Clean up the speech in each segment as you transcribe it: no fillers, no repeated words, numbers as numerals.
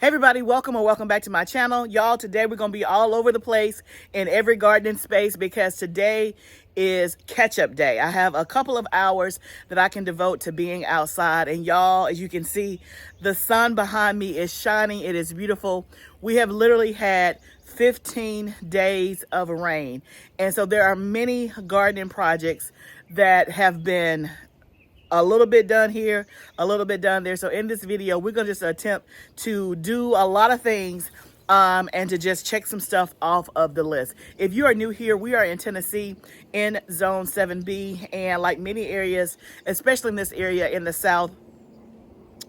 Hey everybody, welcome or welcome back to my channel. Y'all, today we're going to be all over the place in every gardening space because today is catch-up day. I have a couple of hours that I can devote to being outside. And y'all, as you can see, the sun behind me is shining. It is beautiful. We have literally had 15 days of rain. And so there are many gardening projects that have been a little bit done here, a little bit done there. So in this video, we're gonna just attempt to do a lot of things and to just check some stuff off of the list. If you are new here, we are in Tennessee in Zone 7B, and like many areas, especially in this area in the South,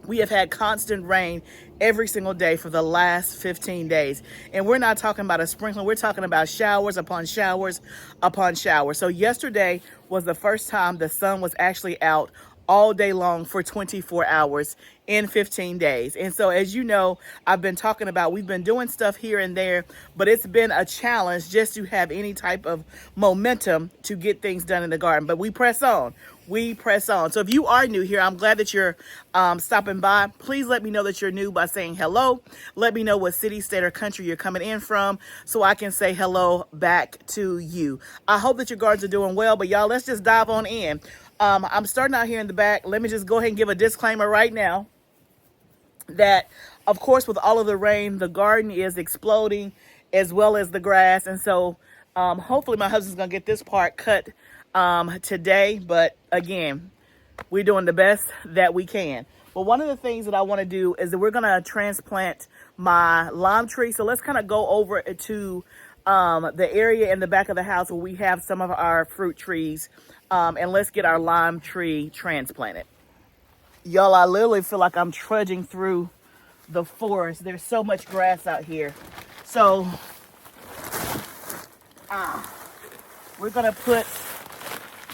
we have had constant rain every single day for the last 15 days. And we're not talking about a sprinkler. We're talking about showers upon showers upon showers. So yesterday was the first time the sun was actually out all day long for 24 hours in 15 days. And so, as you know, I've been talking about, we've been doing stuff here and there, but it's been a challenge just to have any type of momentum to get things done in the garden. But we press on. We press on. So if you are new here, I'm glad that you're stopping by. Please let me know that you're new by saying hello. Let me know what city, state, or country you're coming in from so I can say hello back to you. I hope that your gardens are doing well, but y'all, let's just dive on in. I'm starting out here in the back. Let me just go ahead and give a disclaimer right now that, of course, with all of the rain, the garden is exploding as well as the grass. And so hopefully my husband's going to get this part cut today. But again, we're doing the best that we can. But one of the things that I want to do is that we're going to transplant my lime tree. So let's kind of go over to the area in the back of the house where we have some of our fruit trees. And let's get our lime tree transplanted. Y'all, I literally feel like I'm trudging through the forest. There's so much grass out here. So we're gonna put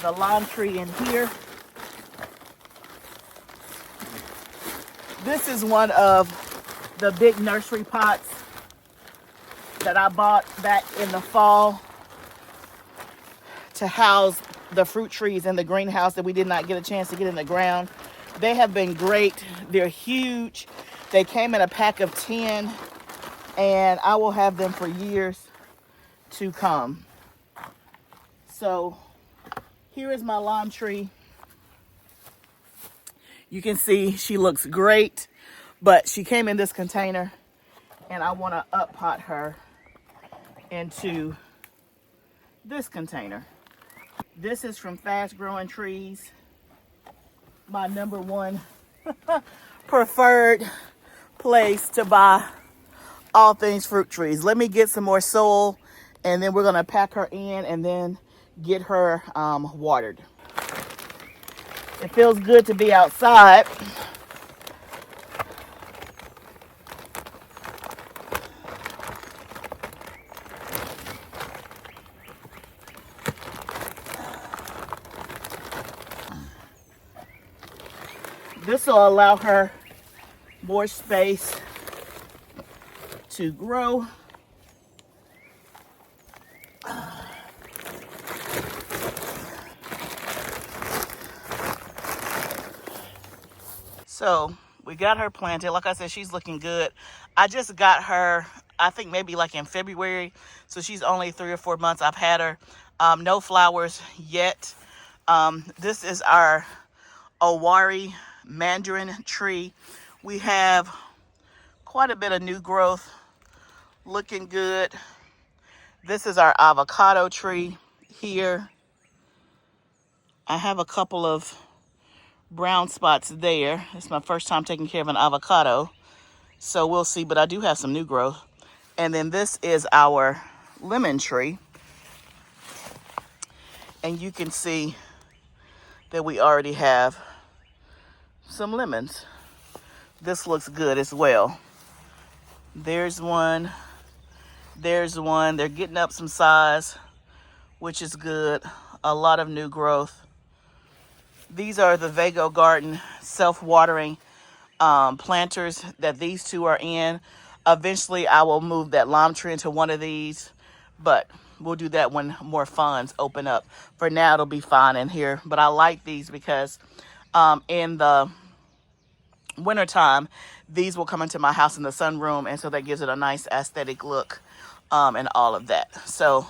the lime tree in here. This is one of the big nursery pots that I bought back in the fall to house the fruit trees in the greenhouse that we did not get a chance to get in the ground. They have been great. They're huge. They came in a pack of 10, and I will have them for years to come. So here is my lime tree. You can see she looks great, but she came in this container, and I want to up pot her into this container. This is from Fast Growing Trees, my #1 preferred place to buy all things fruit trees. Let me get some more soil, and then we're gonna pack her in and then get her watered. It feels good to be outside. This will allow her more space to grow. So we got her planted. Like I said, she's looking good. I just got her, I think maybe like in February. So she's only 3 or 4 months I've had her. No flowers yet. This is our Owari mandarin tree. We have quite a bit of new growth, looking good. This is our avocado tree here. I have a couple of brown spots there. It's my first time taking care of an avocado, so we'll see, but I do have some new growth. And then this is our lemon tree, and you can see that we already have some lemons. This looks good as well. There's one. There's one. They're getting up some size, which is good. A lot of new growth. These are the Vago Garden self-watering planters that these two are in. Eventually, I will move that lime tree into one of these, but we'll do that when more funds open up. For now, it'll be fine in here. But I like these because in the wintertime, these will come into my house in the sunroom, and so that gives it a nice aesthetic look, and all of that. So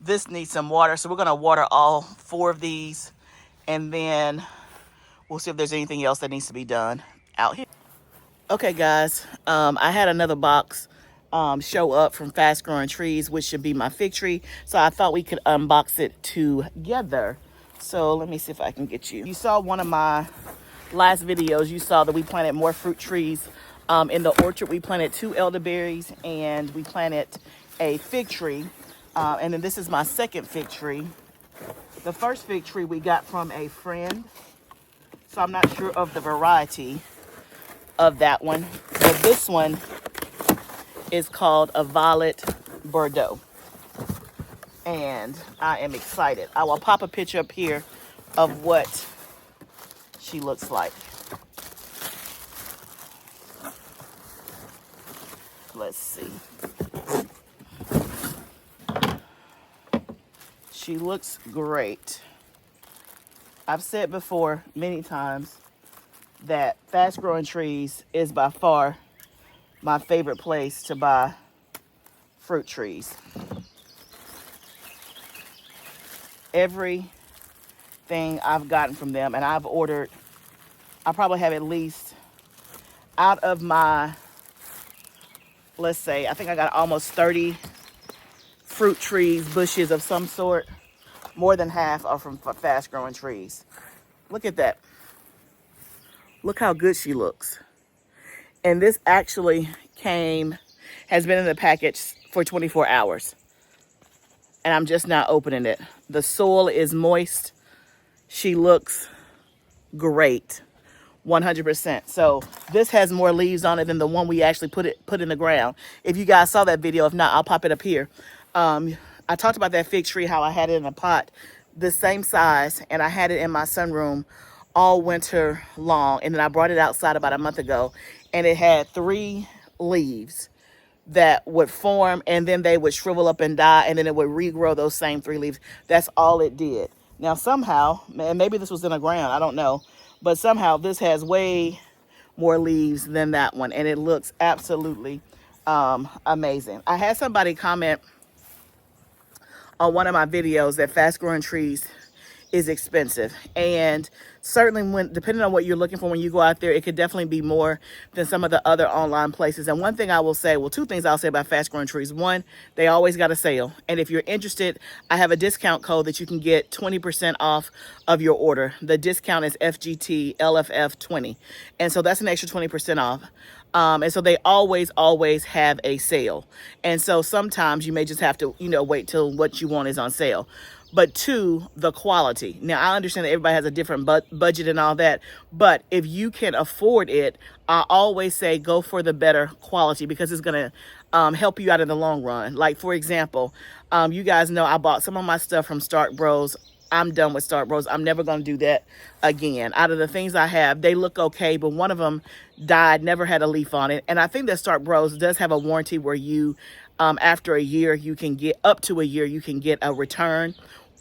this needs some water, so we're going to water all 4 of these, and then we'll see if there's anything else that needs to be done out here. Okay, guys, I had another box show up from Fast Growing Trees, which should be my fig tree. So I thought we could unbox it together. So let me see if I can get you. You saw one of my last videos. You saw that we planted more fruit trees in the orchard. We planted 2 elderberries and we planted a fig tree. And then this is my second fig tree. The first fig tree we got from a friend. So I'm not sure of the variety of that one, but this one is called a Violet Bordeaux, and I am excited. I will pop a picture up here of what she looks like. Let's see. She looks great. I've said before many times that Fast Growing Trees is by far my favorite place to buy fruit trees. Everything I've gotten from them, and I've ordered, I probably have at least, out of my, let's say, I think I got almost 30 fruit trees, bushes of some sort. More than half are from Fast Growing Trees. Look at that. Look how good she looks. And this actually has been in the package for 24 hours. And I'm just not opening it. The soil is moist. She looks great. 100%. So this has more leaves on it than the one we actually put in the ground. If you guys saw that video, if not, I'll pop it up here. I talked about that fig tree, how I had it in a pot the same size, and I had it in my sunroom all winter long, and then I brought it outside about a month ago, and it had 3 leaves that would form, and then they would shrivel up and die, and then it would regrow those same 3 leaves. That's all it did. Now somehow, and maybe this was in the ground, I don't know, but somehow this has way more leaves than that one, and it looks absolutely amazing. I had somebody comment on one of my videos that Fast Growing Trees is expensive, and certainly when, depending on what you're looking for when you go out there, it could definitely be more than some of the other online places. And one thing I will say, well, 2 things I'll say about Fast Growing Trees. One, they always got a sale, and if you're interested, I have a discount code that you can get 20% off of your order. The discount is FGT LFF 20, and so that's an extra 20% off. And so they always have a sale. And so sometimes you may just have to, wait till what you want is on sale. But 2, the quality. Now, I understand that everybody has a different budget and all that, but if you can afford it, I always say go for the better quality, because it's going to help you out in the long run. Like, for example, you guys know I bought some of my stuff from Stark Bros. I'm done with Stark Bros. I'm never going to do that again. Out of the things I have, they look okay, but one of them died, never had a leaf on it. And I think that Stark Bros does have a warranty where you, after a year, you can get up to a year, you can get a return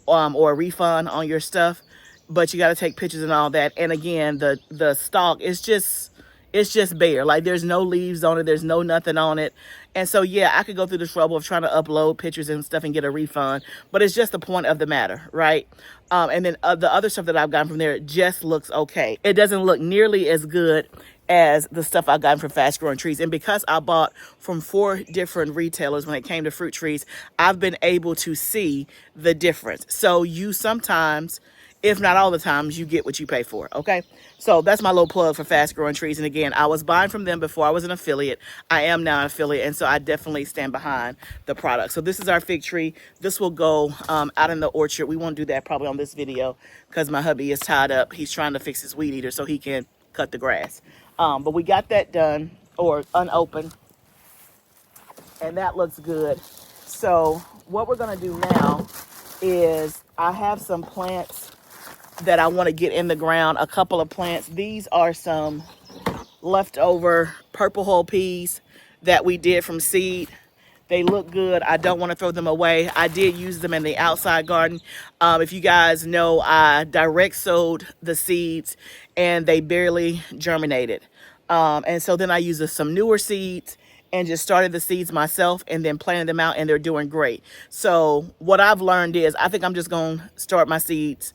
or a refund on your stuff. But you got to take pictures and all that. And again, the stalk is just, it's just bare. Like, there's no leaves on it. There's no nothing on it. And so, yeah, I could go through the trouble of trying to upload pictures and stuff and get a refund. But it's just the point of the matter, right? And then the other stuff that I've gotten from there just looks okay. It doesn't look nearly as good as the stuff I've gotten from Fast Growing Trees. And because I bought from 4 different retailers when it came to fruit trees, I've been able to see the difference. So you sometimes, if not all the times, you get what you pay for, okay? So that's my little plug for Fast Growing Trees. And again, I was buying from them before I was an affiliate. I am now an affiliate, and so I definitely stand behind the product. So this is our fig tree. This will go out in the orchard. We won't do that probably on this video because my hubby is tied up. He's trying to fix his weed eater so he can cut the grass. But we got that done, or unopened, and that looks good. So what we're going to do now is I have some plants that I want to get in the ground, a couple of plants. These are some leftover purple hull peas that we did from seed. They look good. I don't want to throw them away. I did use them in the outside garden. If you guys know, I direct sowed the seeds and they barely germinated. And so then I used some newer seeds and just started the seeds myself and then planted them out, and they're doing great. So what I've learned is I think I'm just going to start my seeds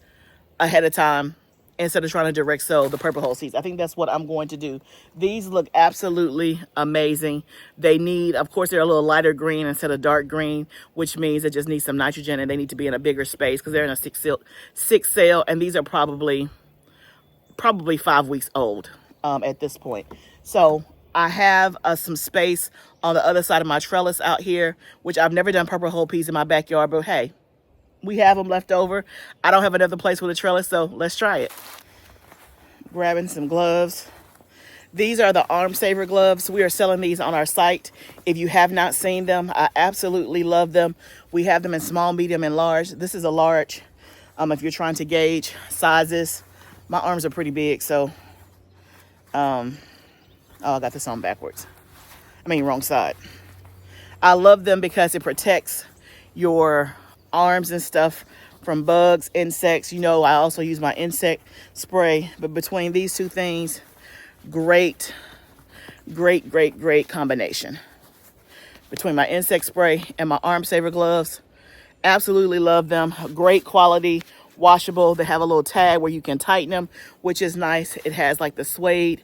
ahead of time instead of trying to direct sow the purple hull seeds. I think that's what I'm going to do. These look absolutely amazing. They need, of course, they're a little lighter green instead of dark green, which means it just needs some nitrogen, and they need to be in a bigger space because they're in a six cell, and these are probably 5 weeks old at this point. So I have some space on the other side of my trellis out here, which I've never done purple hull peas in my backyard, but hey, we have them left over. I don't have another place with a trellis, so let's try it. Grabbing some gloves. These are the Arm Saver gloves. We are selling these on our site. If you have not seen them, I absolutely love them. We have them in small, medium, and large. This is a large. If you're trying to gauge sizes, my arms are pretty big, so oh, I got this on backwards. Wrong side. I love them because it protects your arms and stuff from bugs, insects. You know, I also use my insect spray, but between these two things, great combination. Between my insect spray and my Arm Saver gloves, absolutely love them. Great quality, washable. They have a little tag where you can tighten them, which is nice. It has like the suede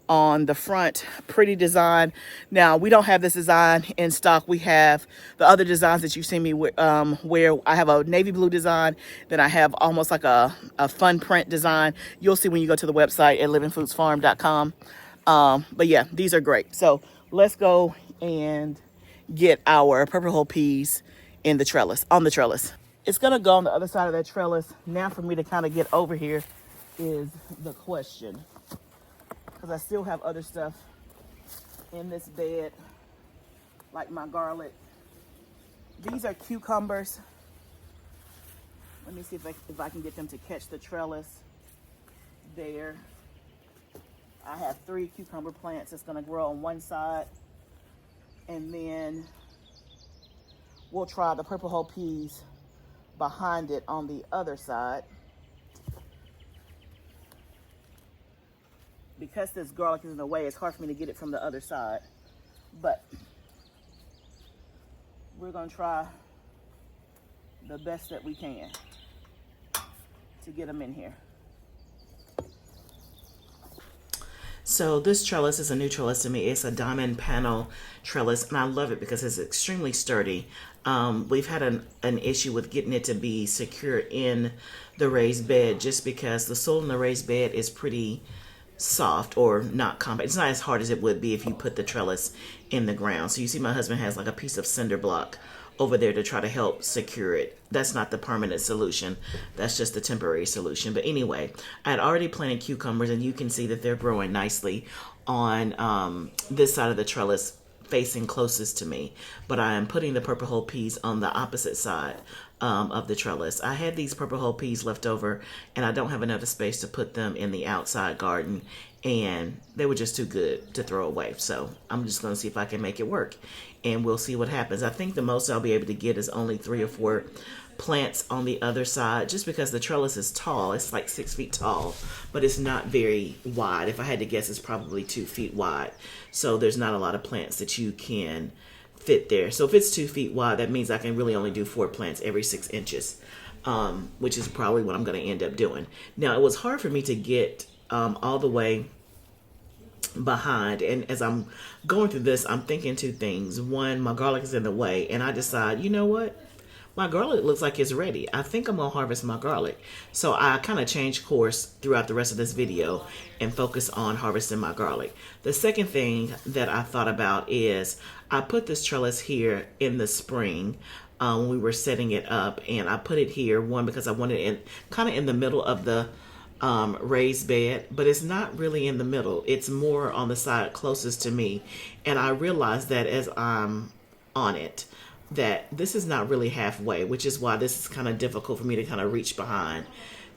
on the front. Pretty design. Now, we don't have this design in stock. We have the other designs that you've seen me wear. I have a navy blue design, then I have almost like a fun print design. You'll see when you go to the website at livingfoodsfarm.com. But yeah, these are great. So let's go and get our purple hull peas in the trellis, on the trellis. It's gonna go on the other side of that trellis. Now for me to kind of get over here is the question, because I still have other stuff in this bed, like my garlic. These are cucumbers. Let me see if I can get them to catch the trellis there. I have 3 cucumber plants that's gonna grow on one side, and then we'll try the purple hull peas behind it on the other side. Because this garlic is in the way, it's hard for me to get it from the other side. But we're gonna try the best that we can to get them in here. So this trellis is a new trellis to me. It's a diamond panel trellis, and I love it because it's extremely sturdy. We've had an issue with getting it to be secure in the raised bed, just because the soil in the raised bed is pretty soft, or not compact. It's not as hard as it would be if you put the trellis in the ground. So you see my husband has like a piece of cinder block over there to try to help secure it. That's not the permanent solution. That's just the temporary solution. But anyway, I had already planted cucumbers, and you can see that they're growing nicely on this side of the trellis facing closest to me. But I am putting the purple hull peas on the opposite side of the trellis. I had these purple hull peas left over, and I don't have enough space to put them in the outside garden, and they were just too good to throw away. So I'm just going to see if I can make it work, and we'll see what happens. I think the most I'll be able to get is only 3 or 4 plants on the other side, just because the trellis is tall. It's like 6 feet tall, but it's not very wide. If I had to guess, it's probably 2 feet wide. So there's not a lot of plants that you can fit there. So if it's 2 feet wide, that means I can really only do 4 plants every 6 inches, which is probably what I'm going to end up doing. Now, it was hard for me to get all the way behind, and as I'm going through this, I'm thinking 2 things. One, my garlic is in the way, and I decide, you know what? My garlic looks like it's ready. I think I'm going to harvest my garlic. So I kind of changed course throughout the rest of this video and focus on harvesting my garlic. The second thing that I thought about is I put this trellis here in the spring when we were setting it up, and I put it here, one, because I wanted it kind of in the middle of the raised bed, but it's not really in the middle. It's more on the side closest to me. And I realized that as I'm on it, that this is not really halfway, which is why this is kind of difficult for me to kind of reach behind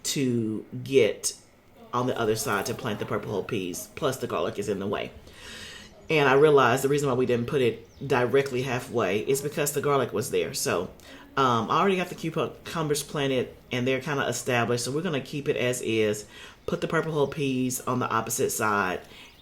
to get on the other side to plant the purple hull peas, plus the garlic is in the way. And I realized the reason why we didn't put it directly halfway is because the garlic was there. So I already got the cucumbers planted, and they're kind of established, so we're going to keep it as is, put the purple hull peas on the opposite side,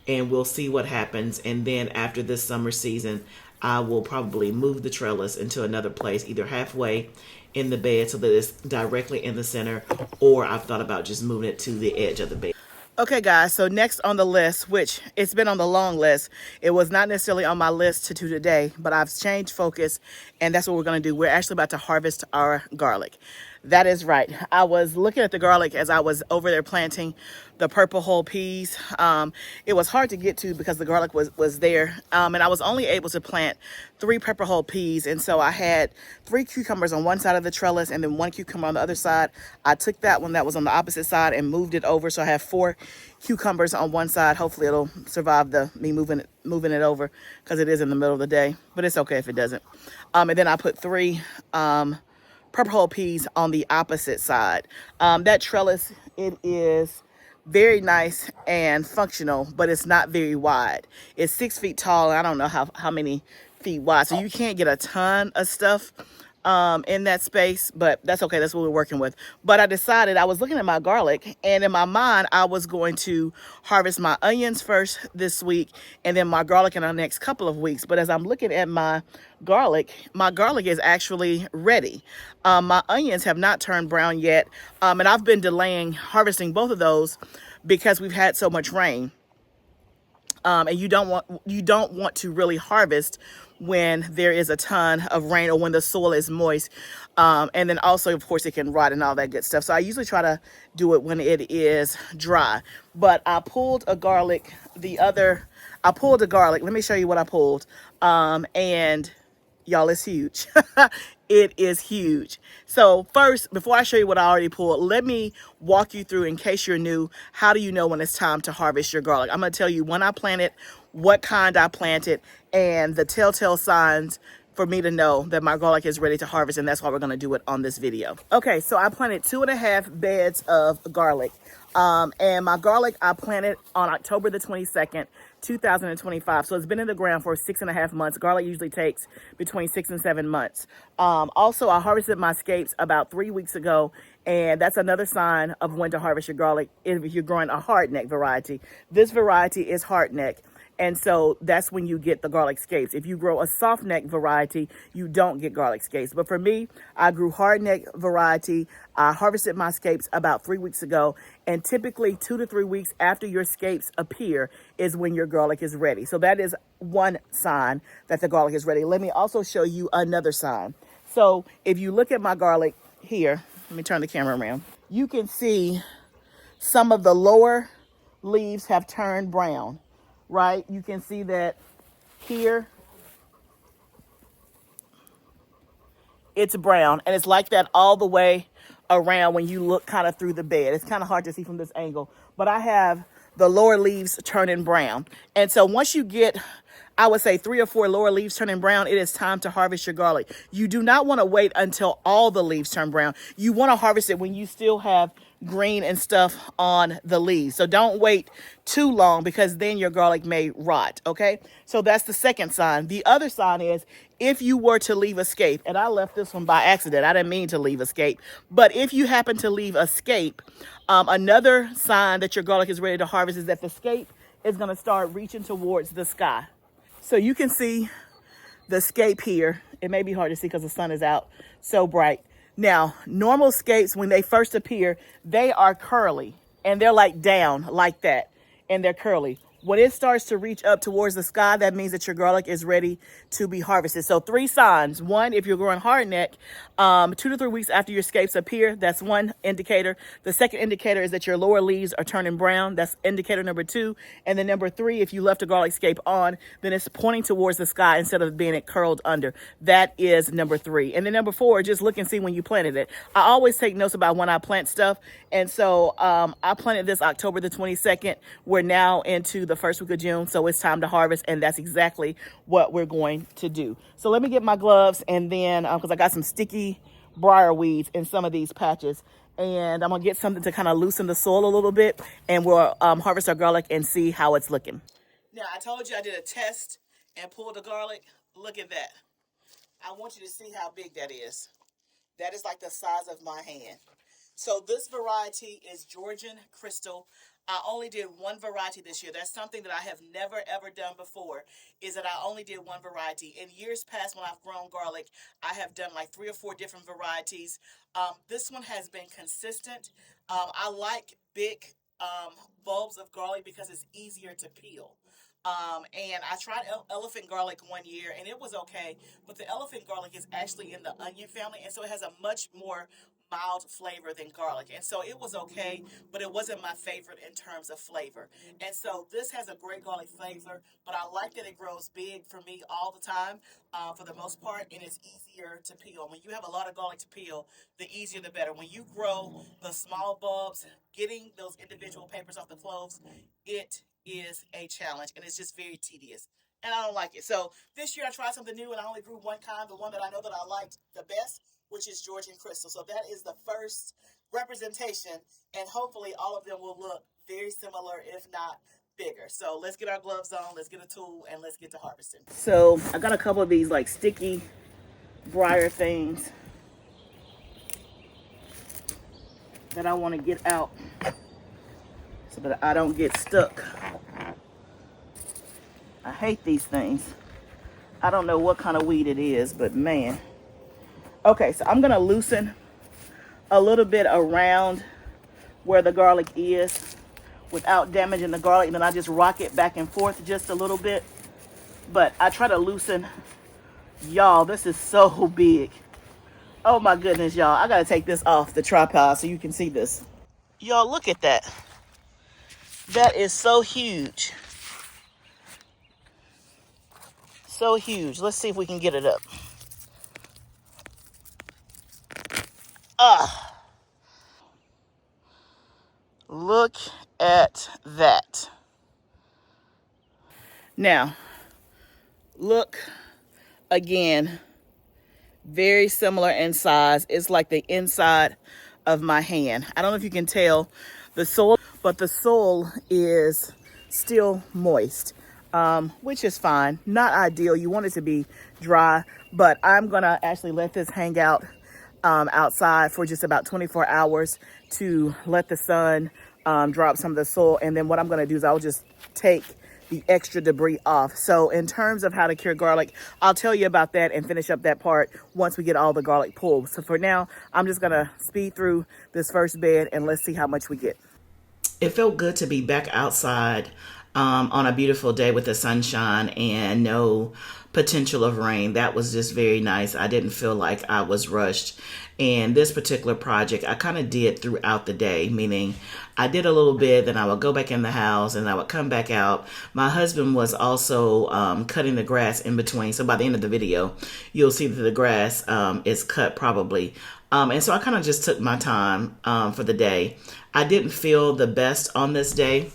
and we'll see what happens. And then after this summer season, I will probably move the trellis into another place, either halfway in the bed so that it's directly in the center, or I've thought about just moving it to the edge of the bed. Okay, guys, so next on the list, which it's been on the long list, it was not necessarily on my list to do today, but I've changed focus, and that's what we're going to do. We're actually about to harvest our garlic. That is right. I was looking at the garlic as I was over there planting the purple whole peas. It was hard to get to because the garlic was there, and I was only able to plant 3 purple whole peas, and so I had 3 cucumbers on one side of the trellis and then 1 cucumber on the other side. I took that one that was on the opposite side and moved it over, so I have 4 cucumbers on one side. Hopefully it'll survive me moving it over, because it is in the middle of the day, but it's okay if it doesn't. And then I put 3 purple whole peas on the opposite side. That trellis, it is very nice and functional, but it's not very wide. It's 6 feet tall, and I don't know how many feet wide, so you can't get a ton of stuff in that space, but that's okay. That's what we're working with. But I decided, I was looking at my garlic, and in my mind, I was going to harvest my onions first this week and then my garlic in the next couple of weeks. But as I'm looking at my garlic is actually ready. My onions have not turned brown yet, and I've been delaying harvesting both of those because we've had so much rain. And you don't want to really harvest when there is a ton of rain or when the soil is moist. And then also, of course, it can rot and all that good stuff. So I usually try to do it when it is dry. But I pulled a garlic. Let me show you what I pulled. And y'all, it's huge. It is huge. So first, before I show you what I already pulled, let me walk you through, in case you're new, how do you know when it's time to harvest your garlic? I'm going to tell you when I planted, what kind I planted, and the telltale signs for me to know that my garlic is ready to harvest, and that's why we're going to do it on this video. Okay, so I planted 2.5 beds of garlic. And my garlic I planted on October the 22nd, 2025. So it's been in the ground for 6.5 months. Garlic usually takes between 6 and 7 months. Also, I harvested my scapes about 3 weeks ago, and that's another sign of when to harvest your garlic if you're growing a hardneck variety. This variety is hardneck. And so that's when you get the garlic scapes. If you grow a soft neck variety, you don't get garlic scapes. But for me, I grew hard neck variety. I harvested my scapes about 3 weeks ago. And typically 2 to 3 weeks after your scapes appear is when your garlic is ready. So that is one sign that the garlic is ready. Let me also show you another sign. So if you look at my garlic here, let me turn the camera around. You can see some of the lower leaves have turned brown. Right? You can see that here it's brown, and it's like that all the way around when you look kind of through the bed. It's kind of hard to see from this angle, but I have the lower leaves turning brown. And so once you get, I would say 3 or 4 lower leaves turning brown, it is time to harvest your garlic. You do not want to wait until all the leaves turn brown. You want to harvest it when you still have green and stuff on the leaves. So don't wait too long, because then your garlic may rot, okay? So that's the second sign. The other sign is if you were to leave a scape, and I left this one by accident. I didn't mean to leave a scape, but if you happen to leave a scape, another sign that your garlic is ready to harvest is that the scape is going to start reaching towards the sky. So you can see the scape here. It may be hard to see because the sun is out so bright. Now, normal scapes, when they first appear, they are curly, and they're like down like that, and they're curly. When it starts to reach up towards the sky, that means that your garlic is ready to be harvested. So 3 signs. 1, if you're growing hardneck, 2 to 3 weeks after your scapes appear, that's one indicator. The second indicator is that your lower leaves are turning brown. That's indicator number 2. And then number 3, if you left a garlic scape on, then it's pointing towards the sky instead of being it curled under. That is number 3. And then number 4, just look and see when you planted it. I always take notes about when I plant stuff. And so I planted this October the 22nd. We're now into the first week of June, so it's time to harvest, and that's exactly what we're going to do. So let me get my gloves, and then because I got some sticky briar weeds in some of these patches, and I'm gonna get something to kind of loosen the soil a little bit, and we'll harvest our garlic and see how it's looking. Now, I told you I did a test and pulled the garlic. Look at that. I want you to see how big that is. That is like the size of my hand. So this variety is Georgian Crystal. I only did one variety this year. That's something that I have never ever done before, is that I only did one variety. In years past when I've grown garlic, I have done like 3 or 4 different varieties. This one has been consistent. I like big bulbs of garlic because it's easier to peel. And I tried elephant garlic one year and it was okay, but the elephant garlic is actually in the onion family, and so it has a much more mild flavor than garlic. And so it was okay, but it wasn't my favorite in terms of flavor. And so this has a great garlic flavor, but I like that it grows big for me all the time, for the most part, and it's easier to peel. When you have a lot of garlic to peel, the easier the better. When you grow the small bulbs, getting those individual papers off the cloves, it is a challenge and it's just very tedious. And I don't like it. So this year I tried something new and I only grew one kind, the one that I know that I liked the best, which is Georgian Crystal. So that is the first representation, and hopefully all of them will look very similar, if not bigger. So let's get our gloves on, let's get a tool, and let's get to harvesting. So I got a couple of these like sticky briar things that I want to get out so that I don't get stuck. I hate these things. I don't know what kind of weed it is, but man. Okay, so I'm gonna loosen a little bit around where the garlic is without damaging the garlic, and then I just rock it back and forth just a little bit. But I try to loosen. Y'all, this is so big. Oh my goodness, y'all. I gotta take this off the tripod so you can see this. Y'all, look at that. That is so huge. So huge. Let's see if we can get it up. Look at that. Now, look again. Very similar in size. It's like the inside of my hand. I don't know if you can tell the soil, but the soil is still moist, which is fine. Not ideal. You want it to be dry, but I'm gonna actually let this hang out outside for just about 24 hours to let the sun drop some of the soil. And then what I'm gonna do is I'll just take the extra debris off. So in terms of how to cure garlic, I'll tell you about that and finish up that part once we get all the garlic pulled. So for now, I'm just gonna speed through this first bed and let's see how much we get. It felt good to be back outside on a beautiful day with the sunshine and no potential of rain. That was just very nice. I didn't feel like I was rushed. And this particular project, I kind of did throughout the day, meaning I did a little bit, then I would go back in the house and I would come back out. My husband was also cutting the grass in between. So by the end of the video, you'll see that the grass is cut probably. And so I kind of just took my time for the day. I didn't feel the best on this day,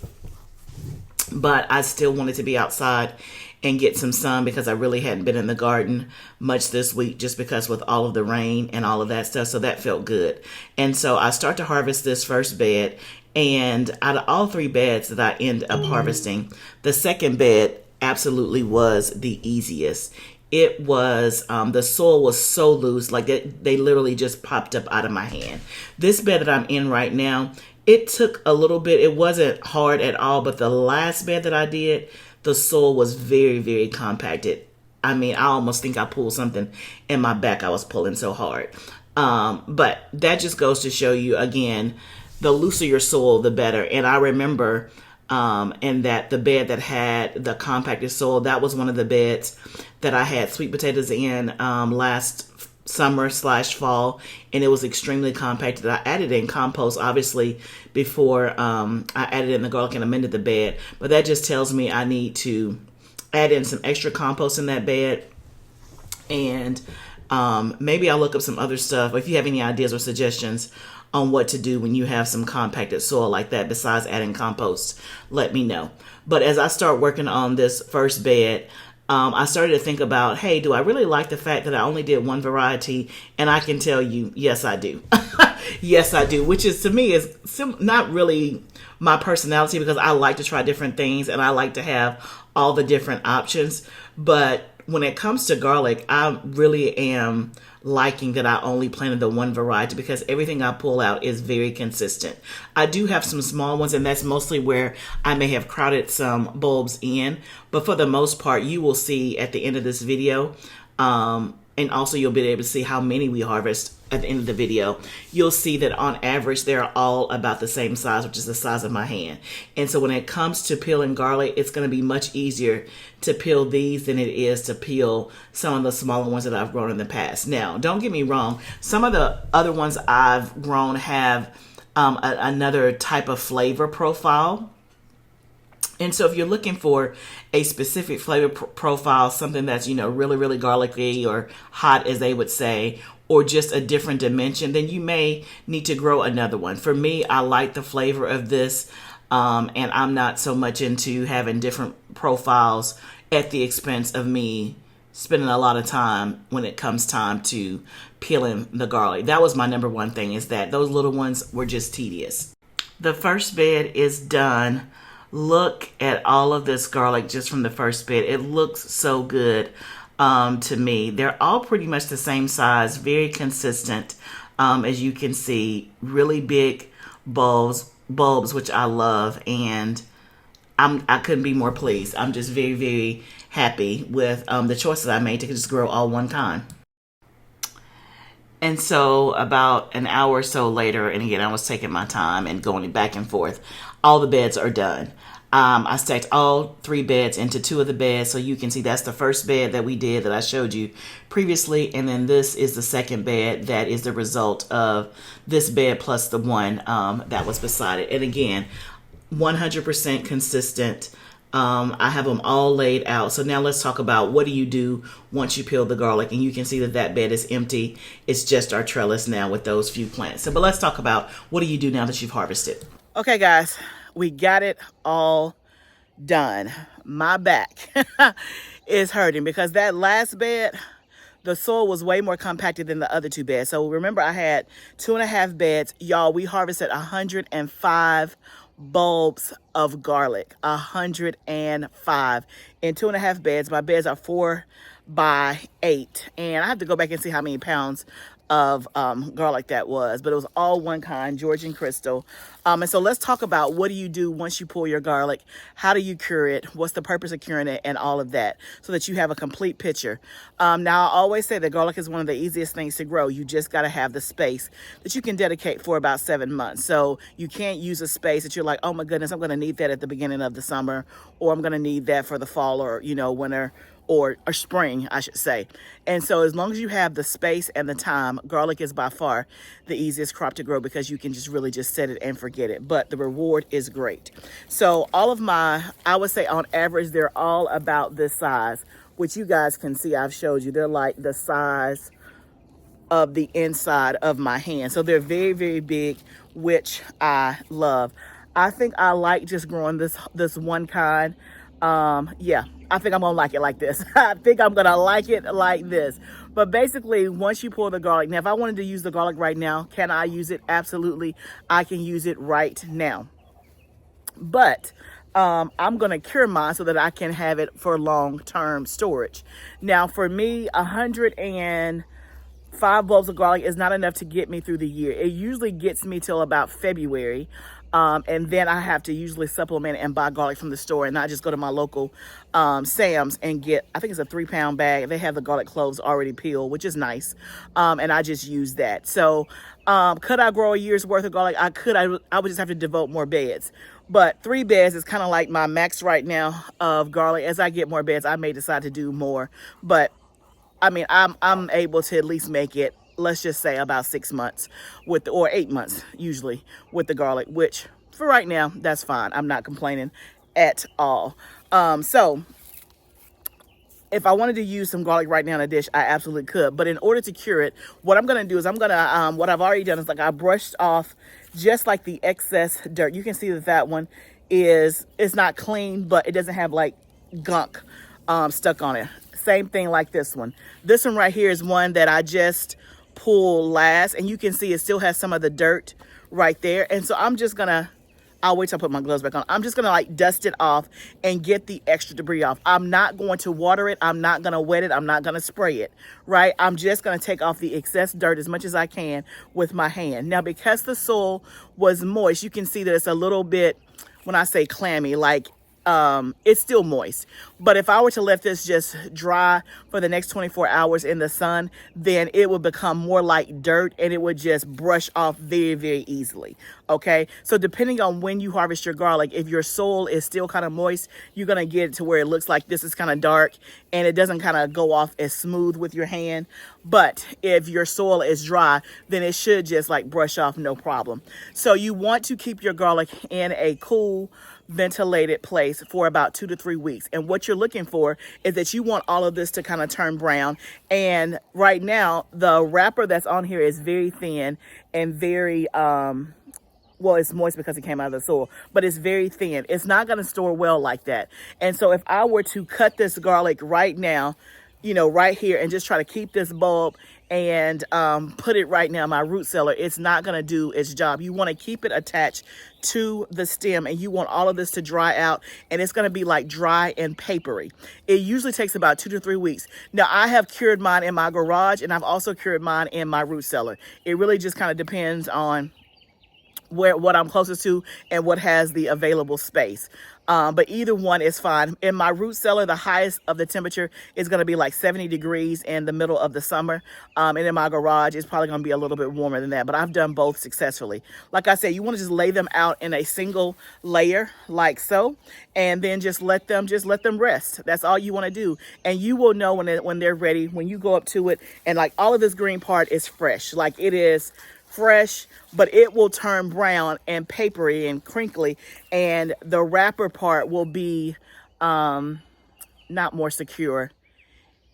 but I still wanted to be outside and get some sun because I really hadn't been in the garden much this week just because with all of the rain and all of that stuff. So that felt good. And so I start to harvest this first bed, and out of all 3 beds that I end up harvesting, the second bed absolutely was the easiest. It was, the soil was so loose, like they literally just popped up out of my hand. This bed that I'm in right now, it took a little bit. It wasn't hard at all, but the last bed that I did, the soil was very, very compacted. I mean, I almost think I pulled something in my back. I was pulling so hard. But that just goes to show you, again, the looser your soil, the better. And I remember, and that the bed that had the compacted soil, that was one of the beds that I had sweet potatoes in last summer/fall, and it was extremely compacted. I added in compost, obviously, before I added in the garlic and amended the bed, but that just tells me I need to add in some extra compost in that bed. And maybe I'll look up some other stuff. If you have any ideas or suggestions on what to do when you have some compacted soil like that besides adding compost, let me know. But as I start working on this first bed, I started to think about, hey, do I really like the fact that I only did one variety? And I can tell you, yes, I do. Yes, I do, which is, to me, is not really my personality, because I like to try different things and I like to have all the different options. But when it comes to garlic, I really am liking that I only planted the one variety because everything I pull out is very consistent. I do have some small ones, and that's mostly where I may have crowded some bulbs in. But for the most part, you will see at the end of this video, and also you'll be able to see how many we harvest at the end of the video. You'll see that on average, they're all about the same size, which is the size of my hand. And so when it comes to peeling garlic, it's going to be much easier to peel these than it is to peel some of the smaller ones that I've grown in the past. Now, don't get me wrong. Some of the other ones I've grown have another type of flavor profile. And so if you're looking for a specific flavor profile, something that's, really, really garlicky or hot, as they would say, or just a different dimension, then you may need to grow another one. For me, I like the flavor of this, and I'm not so much into having different profiles at the expense of me spending a lot of time when it comes time to peeling the garlic. That was my number one thing, is that those little ones were just tedious. The first bed is done. Look at all of this garlic just from the first bed. It looks so good to me. They're all pretty much the same size, very consistent. As you can see, really big bulbs, which I love, and I couldn't be more pleased. I'm just very, very happy with the choices I made to just grow all one time. And so about an hour or so later, and again, I was taking my time and going back and forth, all the beds are done. I stacked all 3 beds into 2 of the beds. So you can see that's the first bed that we did that I showed you previously. And then this is the second bed that is the result of this bed plus the one that was beside it. And again, 100% consistent. I have them all laid out. So now let's talk about what do you do once you peel the garlic. And you can see that that bed is empty. It's just our trellis now with those few plants. So, but let's talk about what do you do now that you've harvested. Okay, guys, we got it all done. My back is hurting because that last bed, the soil was way more compacted than the other 2 beds. So remember, I had 2.5 beds. Y'all, we harvested 105 bulbs of garlic. 105 in 2.5 beds. My beds are 4 by 8, and I have to go back and see how many pounds of garlic that was, but it was all one kind, Georgian crystal. And so let's talk about what do you do once you pull your garlic? How do you cure it? What's the purpose of curing it, and all of that, so that you have a complete picture. Now, I always say that garlic is one of the easiest things to grow. You just got to have the space that you can dedicate for about 7 months. So you can't use a space that you're like, oh my goodness, I'm going to need that at the beginning of the summer, or I'm going to need that for the fall, or winter, or spring, I should say. And so as long as you have the space and the time, garlic is by far the easiest crop to grow because you can just really just set it and forget it. But the reward is great. So all of I would say on average, they're all about this size, which you guys can see I've showed you. They're like the size of the inside of my hand. So they're very, very big, which I love. I think I like just growing this one kind. Yeah, I think I'm gonna like it like this. I think I'm gonna like it like this. But basically, once you pull the garlic, now if I wanted to use the garlic right now, can I use it? Absolutely, I can use it right now. But I'm gonna cure mine so that I can have it for long-term storage. Now, for me, 105 bulbs of garlic is not enough to get me through the year. It usually gets me till about February. And then I have to usually supplement and buy garlic from the store, and not just go to my local Sam's and get, I think it's a 3-pound bag. They have the garlic cloves already peeled, which is nice. And I just use that. So could I grow a year's worth of garlic? I could. I would just have to devote more beds. But 3 beds is kind of like my max right now of garlic. As I get more beds, I may decide to do more. But I mean, I'm able to at least make it, let's just say, about 6 months or 8 months usually with the garlic, which for right now, that's fine. I'm not complaining at all. So if I wanted to use some garlic right now in a dish, I absolutely could. But in order to cure it, what I'm going to do is what I've already done is I brushed off just like the excess dirt. You can see that one it's not clean, but it doesn't have like gunk stuck on it. Same thing like this one. This one right here is one that I just pulled last, and you can see it still has some of the dirt right there. And so I'm just gonna I'll wait till I put my gloves back on. I'm just gonna like dust it off and get the extra debris off. I'm not going to water it. I'm not gonna wet it. I'm not gonna spray it, right? I'm just gonna take off the excess dirt as much as I can with my hand. Now, because the soil was moist, you can see that it's a little bit, when I say clammy, like it's still moist. But if I were to let this just dry for the next 24 hours in the sun, then it would become more like dirt and it would just brush off very, very easily. Okay. So depending on when you harvest your garlic, if your soil is still kind of moist, you're going to get it to where it looks like this is kind of dark and it doesn't kind of go off as smooth with your hand. But if your soil is dry, then it should just like brush off no problem. So you want to keep your garlic in a cool, ventilated place for about 2 to 3 weeks. And what you're looking for is that you want all of this to kind of turn brown. And right now, the wrapper that's on here is very thin and very, well, it's moist because it came out of the soil, but it's very thin. It's not going to store well like that. And so if I were to cut this garlic right now, you know, right here, and just try to keep this bulb and put it right now in my root cellar, it's not going to do its job. You want to keep it attached to the stem, and you want all of this to dry out, and it's going to be like dry and papery. It usually takes about 2 to 3 weeks. Now, I have cured mine in my garage, and I've also cured mine in my root cellar. It really just kind of depends on what I'm closest to and what has the available space. But either one is fine. In my root cellar, the highest of the temperature is going to be like 70 degrees in the middle of the summer. And in my garage, it's probably going to be a little bit warmer than that. But I've done both successfully. Like I said, you want to just lay them out in a single layer like so, and then just let them rest. That's all you want to do. And you will know when they're ready, when you go up to it, and like all of this green part is fresh. Like it is fresh, but it will turn brown and papery and crinkly, and the wrapper part will be not more secure.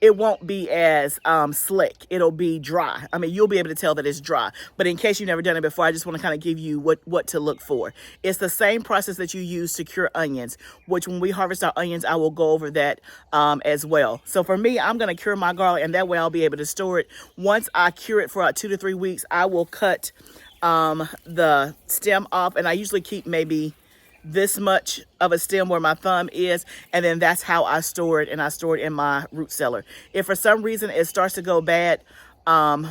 It won't be as slick. It'll be dry. I mean, you'll be able to tell that it's dry. But in case you've never done it before, I just want to kind of give you what to look for. It's the same process that you use to cure onions, which when we harvest our onions, I will go over that as well. So for me, I'm going to cure my garlic, and that way I'll be able to store it. Once I cure it for about 2 to 3 weeks, I will cut the stem off, and I usually keep maybe this much of a stem where my thumb is, and then that's how I store it, and I store it in my root cellar. If for some reason it starts to go bad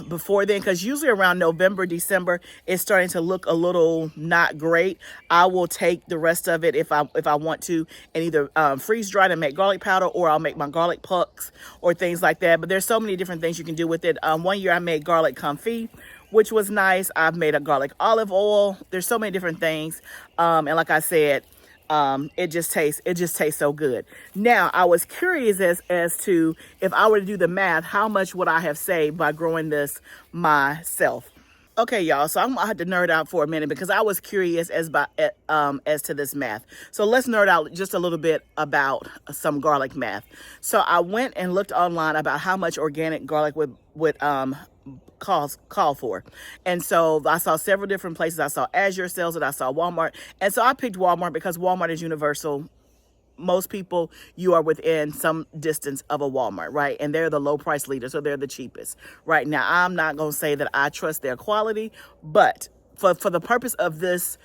before then, because usually around November, December, it's starting to look a little not great, I will take the rest of it if I want to, and either freeze dry it and make garlic powder, or I'll make my garlic pucks or things like that. But there's so many different things you can do with it. One year I made garlic confit, which was nice. I've made a garlic olive oil. There's so many different things. And like I said, it just tastes so good. Now, I was curious as to if I were to do the math, how much would I have saved by growing this myself? Okay, y'all, so I'm gonna have to nerd out for a minute because I was curious as to this math. So let's nerd out just a little bit about some garlic math. So I went and looked online about how much organic garlic would call for. And so I saw several different places. I saw Azure sells it. I saw Walmart. And so I picked Walmart because Walmart is universal. Most people, you are within some distance of a Walmart, right? And they're the low price leader, so they're the cheapest. Right now, I'm not going to say that I trust their quality, but for the purpose of this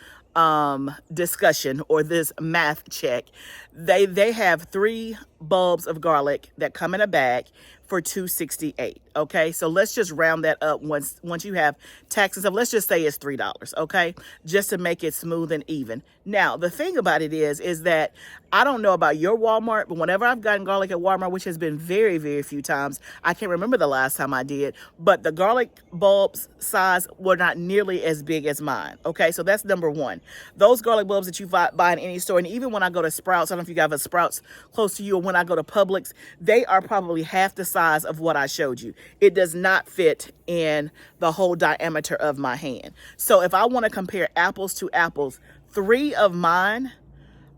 discussion or this math check, they have 3 bulbs of garlic that come in a bag for $2.68. Okay, so let's just round that up. Once you have tax and stuff, let's just say it's $3. Okay, just to make it smooth and even. Now, the thing about it is that I don't know about your Walmart, but whenever I've gotten garlic at Walmart, which has been very, very few times, I can't remember the last time I did, but the garlic bulbs size were not nearly as big as mine. Okay, so that's number one. Those garlic bulbs that you buy in any store, and even when I go to Sprouts, I don't know if you have a Sprouts close to you, or when I go to Publix, they are probably half the size of what I showed you. It does not fit in the whole diameter of my hand. So if I want to compare apples to apples, 3 of mine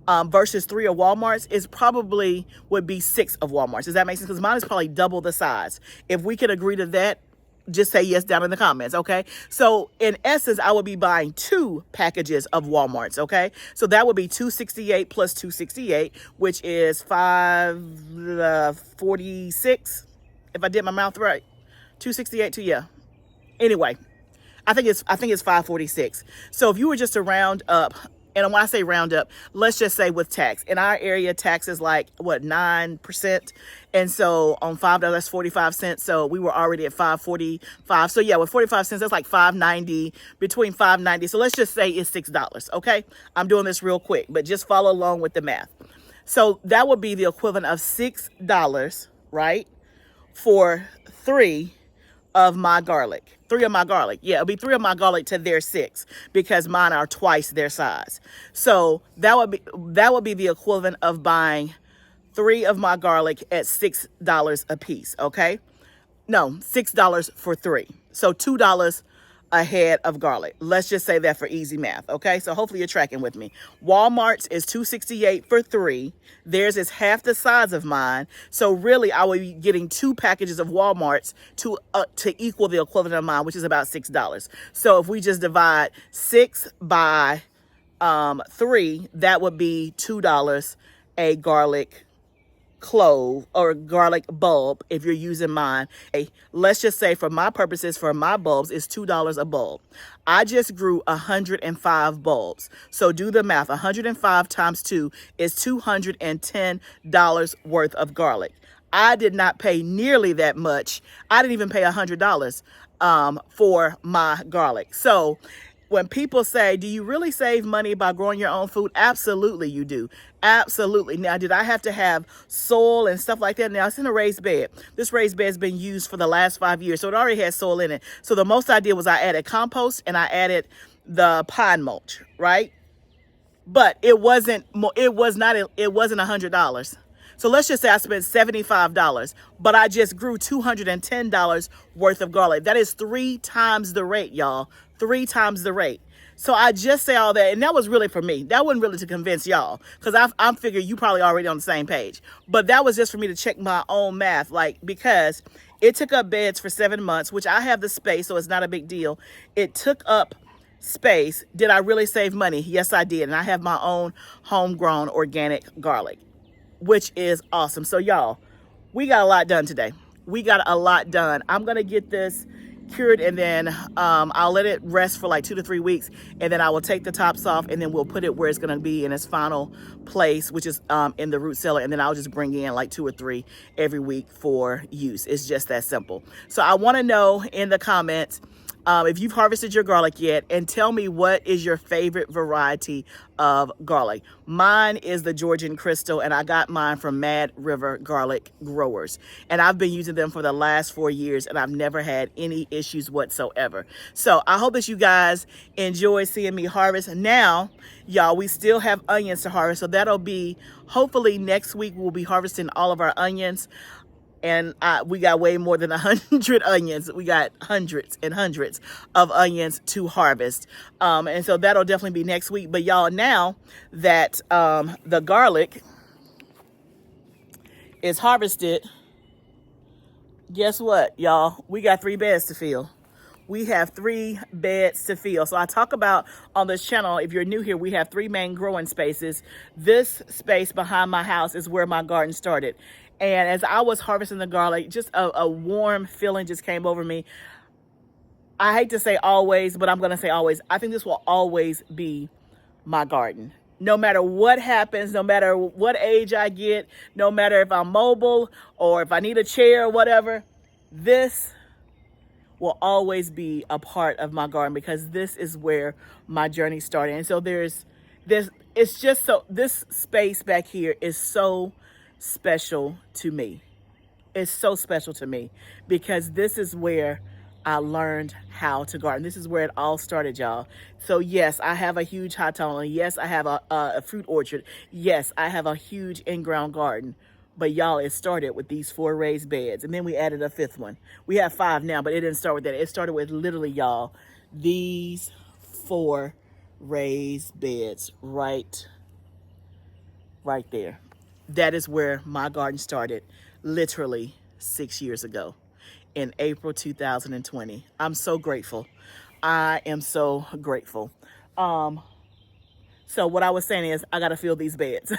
versus 3 of Walmart's is probably would be 6 of Walmart's. Does that make sense? Because mine is probably double the size. If we could agree to that, just say yes down in the comments, okay? So in essence, I would be buying 2 packages of Walmart's, okay? So that would be $2.68 plus $2.68, which is $5.46, if I did my math right. $2.68 to, yeah. Anyway, I think it's $5.46. So if you were just to round up And when I say round up, let's just say with tax. In our area, tax is like, what, 9%? And so on $5, that's 45 cents. So we were already at 5.45. So yeah, with 45 cents, that's like 5.90, between 5.90. So let's just say it's $6, okay? I'm doing this real quick, but just follow along with the math. So that would be the equivalent of $6, right? For three of my garlic. Yeah, it'll be three of my garlic to their six, because mine are twice their size. So that would be the equivalent of buying three of my garlic at $6 a piece, okay? No, $6 for three. So $2 a head of garlic. Let's just say that for easy math, okay? So hopefully you're tracking with me. Walmart's is $2.68 for three. Theirs is half the size of mine. So really, I would be getting 2 packages of Walmart's to equal the equivalent of mine, which is about $6. So if we just divide 6 by 3, that would be $2 a garlic clove or garlic bulb if you're using mine. Let's just say for my purposes, for my bulbs, it's $2 a bulb. I just grew 105 bulbs. So do the math. 105 times 2 is $210 worth of garlic. I did not pay nearly that much. I didn't even pay $100 for my garlic. So when people say, do you really save money by growing your own food? Absolutely, you do. Absolutely. Now, did I have to have soil and stuff like that? Now, it's in a raised bed. This raised bed has been used for the last 5 years, so it already has soil in it. So the most I did was I added compost and I added the pine mulch, right? But it wasn't $100. So let's just say I spent $75, but I just grew $210 worth of garlic. That is 3 times the rate, y'all. 3 times the rate. So I just say all that, and that was really for me. That wasn't really to convince y'all, because I'm figuring you probably already on the same page. But that was just for me to check my own math, because it took up beds for 7 months, which I have the space, so it's not a big deal. It took up space. Did I really save money? Yes, I did. And I have my own homegrown organic garlic, which is awesome. So y'all, we got a lot done today. We got a lot done. I'm going to get this cured, and then I'll let it rest for like 2 to 3 weeks, and then I will take the tops off, and then we'll put it where it's going to be in its final place, which is in the root cellar, and then I'll just bring in like 2 or 3 every week for use. It's just that simple. So I want to know in the comments if you've harvested your garlic yet, and tell me what is your favorite variety of garlic. Mine is the Georgian Crystal, and I got mine from Mad River Garlic Growers, and I've been using them for the last 4 years, and I've never had any issues whatsoever. So I hope that you guys enjoy seeing me harvest. Now, y'all, we still have onions to harvest, so that'll be hopefully next week. We'll be harvesting all of our onions. And we got way more than 100 onions. We got hundreds and hundreds of onions to harvest. And so that'll definitely be next week. But y'all, now that the garlic is harvested, guess what, y'all? We got 3 beds to fill. We have 3 beds to fill. So I talk about on this channel, if you're new here, we have 3 main growing spaces. This space behind my house is where my garden started. And as I was harvesting the garlic, just a warm feeling just came over me. I hate to say always, but I'm going to say always. I think this will always be my garden. No matter what happens, no matter what age I get, no matter if I'm mobile or if I need a chair or whatever, this will always be a part of my garden, because this is where my journey started. And so this space back here is so special to me. It's so special to me, because this is where I learned how to garden. This is where it all started, y'all. So yes, I have a huge hot tunnel. Yes, I have a fruit orchard. Yes, I have a huge in-ground garden. But y'all, it started with these 4 raised beds, and then we added a 5th one. We have 5 now, but it didn't start with that. It started with literally, y'all, these 4 raised beds right there. That is where my garden started, literally 6 years ago in April 2020. I'm so grateful. I am so grateful. So what I was saying is I got to fill these beds.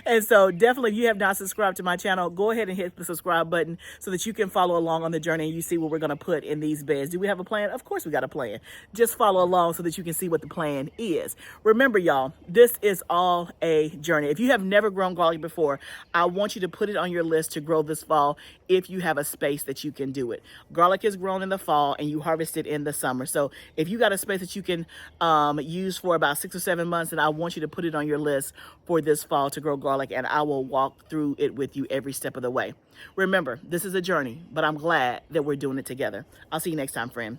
And so definitely, if you have not subscribed to my channel, go ahead and hit the subscribe button so that you can follow along on the journey and you see what we're going to put in these beds. Do we have a plan? Of course we got a plan. Just follow along so that you can see what the plan is. Remember, y'all, this is all a journey. If you have never grown garlic before, I want you to put it on your list to grow this fall if you have a space that you can do it. Garlic is grown in the fall and you harvest it in the summer. So if you got a space that you can use for about 6 or 7 months, then I want you to put it on your list for this fall to grow garlic, and I will walk through it with you every step of the way. Remember, this is a journey, but I'm glad that we're doing it together. I'll see you next time, friend.